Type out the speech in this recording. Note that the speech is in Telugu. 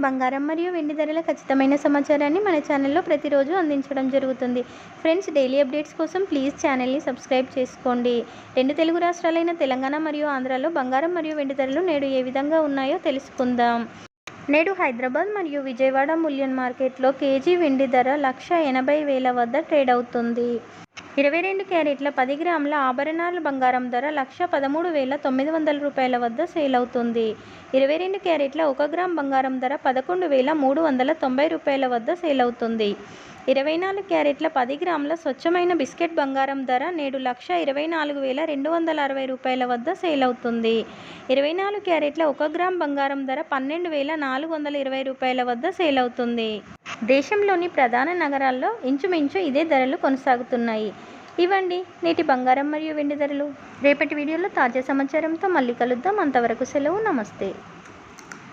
బంగారం మరియు వెండి ధరల ఖచ్చితమైన సమాచారాన్ని మన ఛానల్లో ప్రతిరోజు అందించడం జరుగుతుంది. ఫ్రెండ్స్, డైలీ అప్డేట్స్ కోసం ప్లీజ్ ఛానల్ని సబ్స్క్రైబ్ చేసుకోండి. రెండు తెలుగు రాష్ట్రాలైన తెలంగాణ మరియు ఆంధ్రాలో బంగారం మరియు వెండి ధరలు నేడు ఏ విధంగా ఉన్నాయో తెలుసుకుందాం. నేడు హైదరాబాద్ మరియు విజయవాడ బులియన్ మార్కెట్లో కేజీ వెండి ధర 1,80,000 వద్ద ట్రేడ్ అవుతుంది. 22 క్యారెట్ల 10 గ్రాముల ఆభరణాల బంగారం ధర 1,13,900 రూపాయల వద్ద సేల్ అవుతుంది. 22 క్యారెట్ల 1 గ్రామ్ బంగారం ధర 11,390 రూపాయల వద్ద సేల్ అవుతుంది. 24 క్యారెట్ల 10 గ్రాముల స్వచ్ఛమైన బిస్కెట్ బంగారం ధర నేడు 1,24,260 రూపాయల వద్ద సేల్ అవుతుంది. 24 క్యారెట్ల 1 గ్రామ్ బంగారం ధర 12,420 రూపాయల వద్ద సేల్ అవుతుంది. దేశంలోని ప్రధాన నగరాల్లో ఇంచుమించు ఇదే ధరలు కొనసాగుతున్నాయి. ఇవ్వండి నేటి బంగారం మరియు వెండి ధరలు. రేపటి వీడియోలో తాజా సమాచారంతో మళ్ళీ కలుద్దాం. అంతవరకు సెలవు. నమస్తే.